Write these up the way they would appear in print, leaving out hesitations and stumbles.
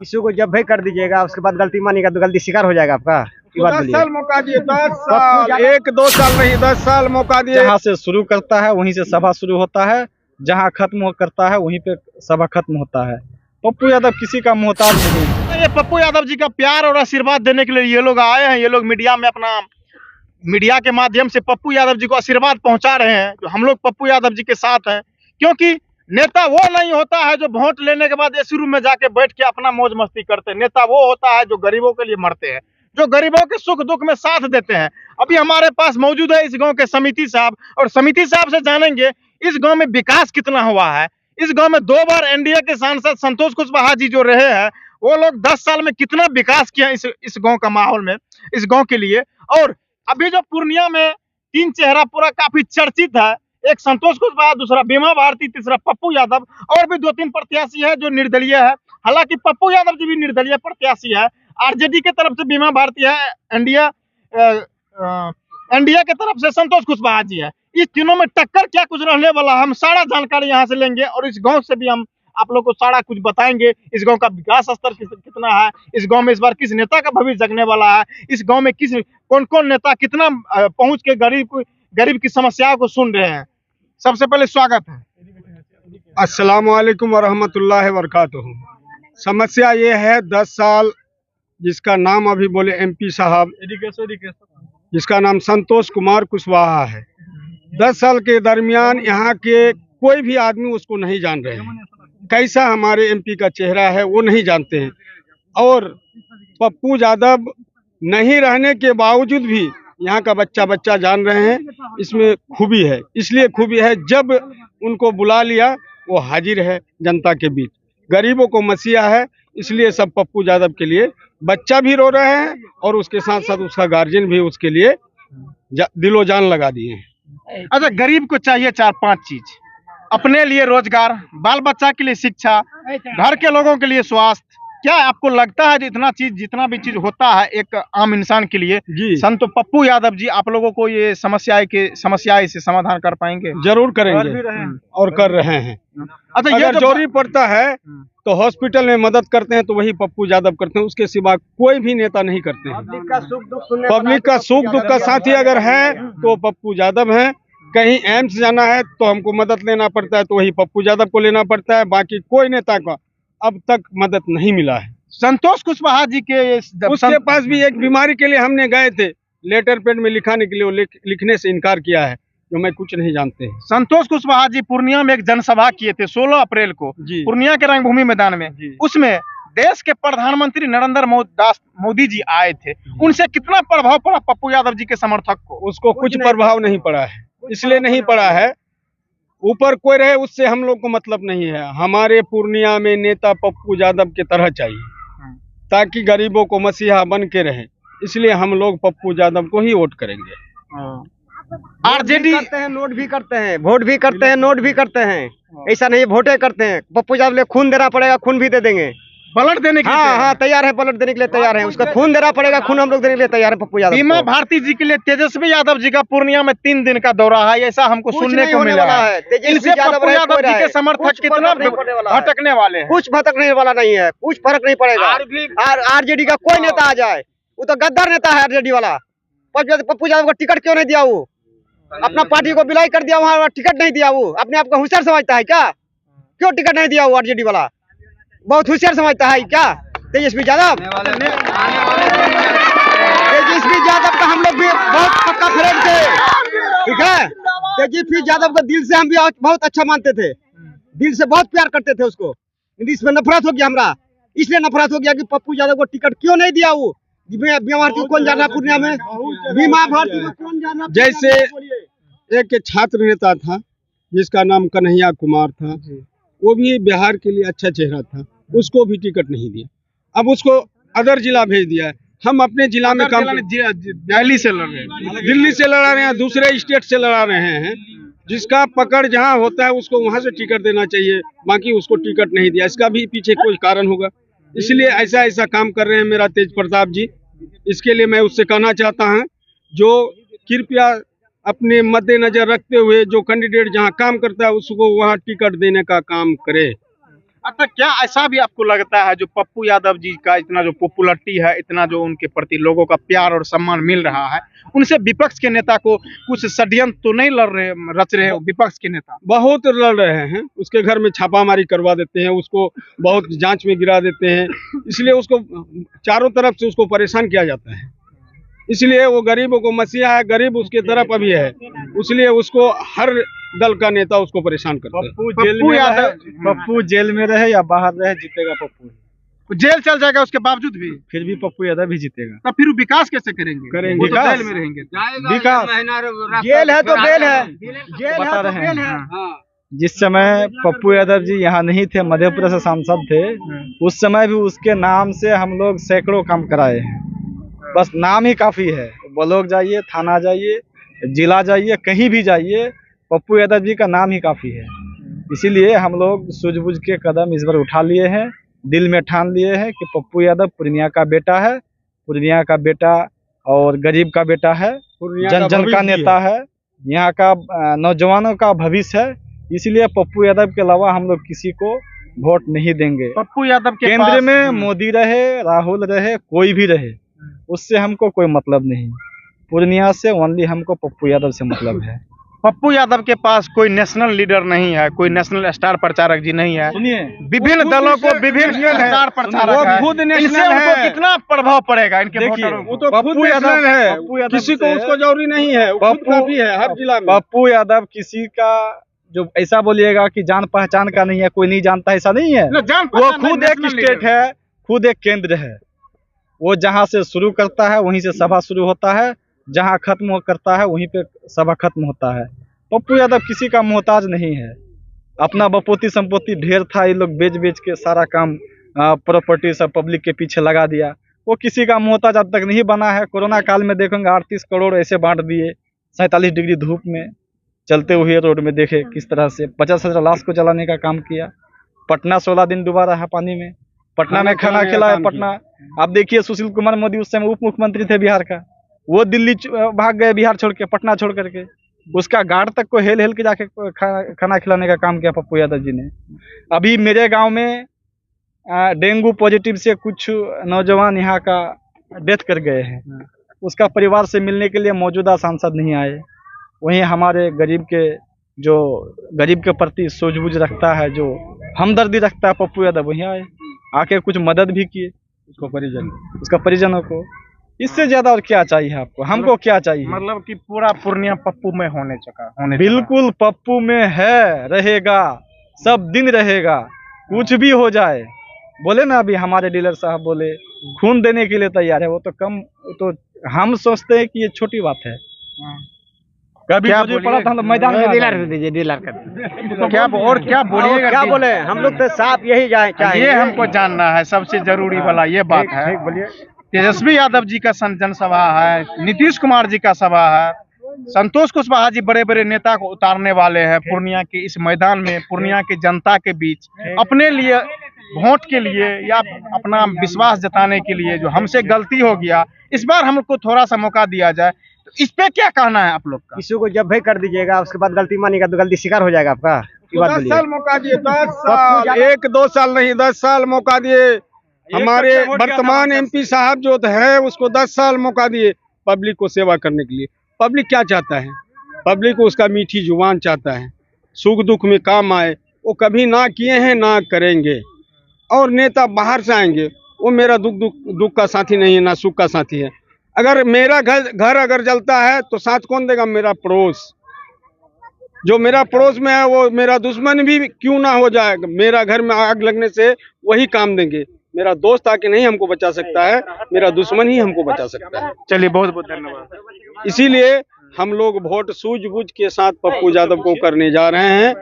किसी को जब भी कर दीजिएगा, उसके बाद गलती मानिएगा तो गलती शिकार हो जाएगा आपका। तो 10 साल मौका दिए, 10 साल, 1-2 साल नहीं, 10 साल मौका दिए। जहाँ से शुरू करता है वहीं से सभा शुरू होता है, जहाँ खत्म करता है वहीं पे सभा खत्म होता है। पप्पू यादव किसी का मोहताज नहीं। ये पप्पू यादव जी का प्यार और आशीर्वाद देने के लिए ये लोग आए हैं। ये लोग मीडिया में अपना मीडिया के माध्यम से पप्पू यादव जी को आशीर्वाद पहुंचा रहे हैं। जो हम लोग पप्पू यादव जी के साथ हैं, क्योंकि नेता वो नहीं होता है जो वोट लेने के बाद एसी रूम में जाके बैठ के अपना मौज मस्ती करते हैं। नेता वो होता है जो गरीबों के लिए मरते हैं, जो गरीबों के सुख दुख में साथ देते हैं। अभी हमारे पास मौजूद है इस गांव के समिति साहब, और समिति साहब से जानेंगे इस गांव में विकास कितना हुआ है। इस गांव में 2 बार एनडीए के सांसद संतोष कुशवाहा जी जो रहे हैं, वो लोग 10 साल में कितना विकास किया इस गांव का माहौल में, इस गांव के लिए। और अभी जो पूर्णिया में 3 चेहरा पूरा काफी चर्चित है, एक संतोष कुशवाहा, दूसरा बीमा भारती, तीसरा पप्पू यादव, और भी 2-3 प्रत्याशी है जो निर्दलीय है। हालांकि पप्पू यादव जी भी निर्दलीय प्रत्याशी है। आरजेडी के तरफ से बीमा भारती है, एनडीए के तरफ से संतोष कुशवाहा जी है। इस तीनों में टक्कर क्या कुछ रहने वाला है, हम सारा जानकारी यहाँ से लेंगे, और इस गांव से भी हम आप लोग को सारा कुछ बताएंगे। इस गांव का विकास स्तर कितना है, इस गांव में इस बार किस नेता का भविष्य जगने वाला है, इस गांव में कौन कौन नेता कितना पहुंच के गरीब की समस्याओं को सुन रहे हैं। सबसे पहले स्वागत है। अस्सलाम वालेकुम वरहमतुल्लाहि वबरकातुहू। समस्या ये है 10 साल, जिसका नाम अभी बोले एमपी साहब, जिसका नाम संतोष कुमार कुशवाहा है। 10 साल के दरमियान यहाँ के कोई भी आदमी उसको नहीं जान रहे हैं। कैसा हमारे एमपी का चेहरा है वो नहीं जानते हैं। और पप्पू यादव नहीं रहने के बावजूद भी यहाँ का बच्चा जान रहे हैं। इसमें खूबी है, इसलिए खूबी है जब उनको बुला लिया वो हाजिर है जनता के बीच। गरीबों को मसीहा है, इसलिए सब पप्पू यादव के लिए बच्चा भी रो रहे हैं, और उसके साथ साथ उसका गार्जियन भी उसके लिए दिलो जान लगा दिए हैं। अच्छा, गरीब को चाहिए 4-5 चीज, अपने लिए रोजगार, बाल बच्चा के लिए शिक्षा, घर के लोगों के लिए स्वास्थ्य। क्या आपको लगता है जितना भी चीज होता है एक आम इंसान के लिए, संत पप्पू यादव जी आप लोगों को ये समस्या से समाधान कर पाएंगे? जरूर करेंगे और कर रहे हैं। अच्छा, ये जरूरी पड़ता है तो हॉस्पिटल में मदद करते हैं तो वही पप्पू यादव करते हैं, उसके सिवा कोई भी नेता नहीं करते हैं। पब्लिक का सुख दुख का साथी अगर है तो पप्पू यादव है। कहीं एम्स जाना है तो हमको मदद लेना पड़ता है तो वही पप्पू यादव को लेना पड़ता है। बाकी कोई नेता का अब तक मदद नहीं मिला है। संतोष कुशवाहा जी के उसके पास भी एक बीमारी के लिए हमने गए थे, लेटर पैड में लिखाने के लिए, वो लिखने से इनकार किया है, जो मैं कुछ नहीं जानते हैं। संतोष कुशवाहा जी पूर्णिया में एक जनसभा किए थे 16 अप्रैल को पूर्णिया के रंगभूमि मैदान में। उसमें देश के प्रधानमंत्री नरेंद्र मोदी जी आए थे। उनसे कितना प्रभाव पड़ा पप्पू यादव जी के समर्थक को? उसको कुछ प्रभाव नहीं पड़ा है। इसलिए नहीं पड़ा है, ऊपर कोई रहे उससे हम लोग को मतलब नहीं है। हमारे पूर्णिया में नेता पप्पू यादव की तरह चाहिए, ताकि गरीबों को मसीहा बन के रहे। इसलिए हम लोग पप्पू यादव को ही वोट करेंगे। आरजेडी करते हैं, नोट भी करते हैं, वोट भी करते हैं, नोट भी करते हैं। ऐसा नहीं वोटे करते हैं। पप्पू यादव ने खून देना पड़ेगा, खून भी दे देंगे। पलट देने के लिए हाँ तैयार है, पलट देने के लिए तैयार है। उसका खून देना पड़ेगा, खून हम लोग देने के लिए तैयार है पप्पू यादव। बीमा भारती जी के लिए तेजस्वी यादव जी का पूर्णिया में 3 दिन का दौरा है, ऐसा हमको सुनने को मिला है। इनसे पप्पू यादव जी के समर्थक कितना भटकने वाले हैं? कुछ भटकने वाला नहीं है, कुछ फर्क नहीं पड़ेगा। आरजेडी का कोई नेता आ जाए, वो तो गद्दार नेता है आरजेडी वाला। पप्पू यादव को टिकट क्यों नहीं दिया? वो अपना पार्टी को विलय कर दिया, वहाँ टिकट नहीं दिया। वो अपने आप को होशियार समझता है क्या? क्यों टिकट नहीं दिया? वो आरजेडी वाला बहुत होशियार समझता है क्या? तेजस्वी यादव का हम लोग भी बहुत पक्का फ्रेंड थे, ठीक है। तेजस्वी यादव का दिल से हम भी बहुत अच्छा मानते थे, दिल से बहुत प्यार करते थे उसको। इसमें नफरत हो गया हमरा, इसलिए नफरत हो गया कि पप्पू यादव को टिकट क्यों नहीं दिया? वो बीमा भारती को कौन जाना पूर्णिया में? बीमा भारती को कौन जाना? जैसे एक छात्र नेता था जिसका नाम कन्हैया कुमार था, वो भी बिहार के लिए अच्छा चेहरा था, उसको भी टिकट नहीं दिया। अब उसको अदर जिला भेज दिया है। हम अपने जिला में काम दिल्ली से लड़ रहे हैं, दिल्ली से लड़ा रहे हैं, दूसरे स्टेट से लड़ा रहे हैं। जिसका पकड़ जहां होता है उसको वहां से टिकट देना चाहिए, बाकी उसको टिकट नहीं दिया। इसका भी पीछे कोई कारण होगा, इसलिए ऐसा काम कर रहे हैं मेरा तेज प्रताप जी। इसके लिए मैं उससे कहना चाहता हूं, जो कृपया अपने मद्देनजर रखते हुए जो कैंडिडेट जहां काम करता है उसको वहां टिकट देने का काम करे। अच्छा, क्या ऐसा भी आपको लगता है जो पप्पू यादव जी का इतना जो पॉपुलरिटी है, इतना जो उनके प्रति लोगों का प्यार और सम्मान मिल रहा है, उनसे विपक्ष के नेता को कुछ षड्यंत्र तो नहीं रच रहे विपक्ष के नेता? बहुत लड़ रहे हैं, उसके घर में छापामारी करवा देते हैं, उसको बहुत जांच में गिरा देते हैं, इसलिए उसको चारों तरफ से उसको परेशान किया जाता है। इसलिए वो गरीबों को मसीहा है, गरीब उसके तरफ अभी है, इसलिए उसको हर दल का नेता उसको परेशान करता है। पप्पू जेल में रहे या बाहर रहे, जीतेगा पप्पू। जेल चल जाएगा उसके बावजूद भी फिर भी पप्पू यादव ही जीतेगा। तब फिर वो विकास कैसे करेंगे? वो तो विकास? जेल में रहेंगे। विकास जेल है तो बेल है, बता रहे हैं। जिस समय पप्पू यादव जी यहाँ नहीं थे, मधेपुरा से सांसद थे, उस समय भी उसके नाम से हम लोग सैकड़ों काम कराए हैं। बस नाम ही काफी है। ब्लॉक जाइए, थाना जाइए, जिला जाइए, कहीं भी जाइए, पप्पू यादव जी का नाम ही काफी है। इसीलिए हम लोग सूझबूझ के कदम इस बार उठा लिए हैं, दिल में ठान लिए हैं कि पप्पू यादव पूर्णिया का बेटा है, पूर्णिया का बेटा और गरीब का बेटा है, जन जन का नेता है, यहाँ का नौजवानों का भविष्य है। इसलिए पप्पू यादव के अलावा हम लोग किसी को वोट नहीं देंगे। पप्पू यादव के केंद्र में मोदी रहे, राहुल रहे, कोई भी रहे, उससे हमको कोई मतलब नहीं। पूर्णिया से ओनली हमको पप्पू यादव से मतलब है। पप्पू यादव के पास कोई नेशनल लीडर नहीं है, कोई नेशनल स्टार प्रचारक जी नहीं है। सुनिए, विभिन्न दलों को विभिन्न स्टार प्रचारक है, खुद इनसे नेशनल उनको है। कितना प्रभाव पड़ेगा इनके देखिए, वोटरों को? वो तो खुद नेशनल है, किसी को उसको जरूरी नहीं है, वो खुद काफी है हर जिला में। पप्पू यादव किसी का जो ऐसा बोलिएगा कि जान पहचान का नहीं है, कोई नहीं जानता, ऐसा नहीं है। वो खुद एक स्टेट है, खुद एक केंद्र है। वो जहाँ से शुरू करता है वहीं से सभा शुरू होता है, जहाँ खत्म करता है वहीं पे सभा खत्म होता है। पप्पू यादव किसी का मोहताज नहीं है। अपना बपोती संपत्ति ढेर था, ये लोग बेच बेच के सारा काम प्रॉपर्टी सब पब्लिक के पीछे लगा दिया। वो किसी का मोहताज अब तक नहीं बना है। कोरोना काल में देखेंगे 38 करोड़ ऐसे बांट दिए, 47 डिग्री धूप में चलते हुए रोड में देखे किस तरह से 50,000 लाश को जलाने का काम किया। पटना 16 दिन डूबा रहा पानी में, पटना में खाना खिलाया पटना। अब देखिए सुशील कुमार मोदी उस समय उप मुख्यमंत्री थे बिहार का, वो दिल्ली भाग गए बिहार छोड़ के, पटना छोड़ करके। उसका गार्ड तक को हेल हेल के जाके खाना खिलाने का काम किया पप्पू यादव जी ने। अभी मेरे गांव में डेंगू पॉजिटिव से कुछ नौजवान यहाँ का डेथ कर गए हैं। उसका परिवार से मिलने के लिए मौजूदा सांसद नहीं आए। वहीं हमारे गरीब के प्रति सूझबूझ रखता है, जो हमदर्दी रखता है पप्पू यादव, वहीं आए, आके कुछ मदद भी किए उसका परिजनों को। इससे ज्यादा और क्या चाहिए आपको? हमको क्या चाहिए? मतलब कि पूरा पूर्णिया पप्पू में होने बिल्कुल पप्पू में है, रहेगा, सब दिन रहेगा, कुछ भी हो जाए। बोले ना अभी हमारे डीलर साहब बोले खून देने के लिए तैयार है। वो तो हम सोचते हैं कि ये छोटी बात है। कभी क्या पड़ा था मैदान में क्या बोलिएगा? क्या बोले, हम लोग तो साफ यही चाहिए। ये हमको जानना है, सबसे जरूरी वाला ये बात है। बोलिए। तेजस्वी यादव जी का जनसभा है, नीतीश कुमार जी का सभा है, संतोष कुशवाहा जी बड़े बड़े नेता को उतारने वाले हैं पूर्णिया के इस मैदान में, पूर्णिया की जनता के बीच अपने लिए वोट के लिए या अपना विश्वास जताने के लिए। जो हमसे गलती हो गया, इस बार हमको थोड़ा सा मौका दिया जाए, तो इस पे क्या कहना है आप लोग का? किसी को जब भी कर दीजिएगा, उसके बाद गलती मानेगा तो गलती शिकार हो जाएगा आपका। 10 साल मौका दिए, 10 साल, 1-2 साल नहीं, 10 साल मौका दिए। हमारे वर्तमान एमपी साहब जो है उसको 10 साल मौका दिए पब्लिक को सेवा करने के लिए। पब्लिक क्या चाहता है? पब्लिक को उसका मीठी जुबान चाहता है, सुख दुख में काम आए। वो कभी ना किए हैं, ना करेंगे। और नेता बाहर से आएंगे, वो मेरा दुख का साथी नहीं है, ना सुख का साथी है। अगर मेरा घर अगर जलता है तो साथ कौन देगा? मेरा पड़ोस। जो मेरा पड़ोस में है वो मेरा दुश्मन भी क्यों ना हो जाए, मेरा घर में आग लगने से वही काम देंगे। मेरा दोस्त आके नहीं हमको बचा सकता है, मेरा दुश्मन ही हमको बचा सकता है। चलिए, बहुत बहुत धन्यवाद। इसीलिए हम लोग वोट सूझबूझ के साथ पप्पू यादव को करने जा रहे हैं।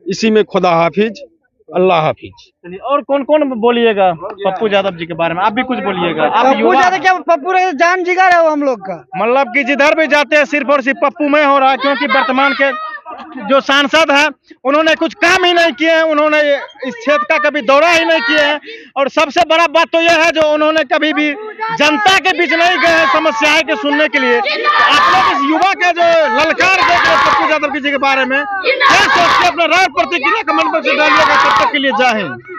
इसी में खुदा हाफिज, अल्लाह हाफिज। चलिए, और कौन कौन बोलिएगा पप्पू यादव जी के बारे में? आप भी कुछ बोलिएगा। आप पप्पू यादव क्या, पप्पू जान जिगर है वो हम लोग का। मतलब कि जिधर भी जाते हैं सिर्फ और सिर्फ पप्पू में हो रहा है, क्योंकि वर्तमान के जो सांसद हैं उन्होंने कुछ काम ही नहीं किए हैं, उन्होंने इस क्षेत्र का कभी दौरा ही नहीं किए हैं। और सबसे बड़ा बात तो यह है जो उन्होंने कभी भी जनता के बीच नहीं गए हैं समस्याएं के सुनने के लिए। तो आप लोग इस युवा के जो ललकार देख रहे हैं पप्पू यादव जी के बारे में, क्या सोचते हैं? अपना राय प्रतिक्रिया कमेंट बॉक्स में डालिएगा। तब तक के लिए जय हिंद।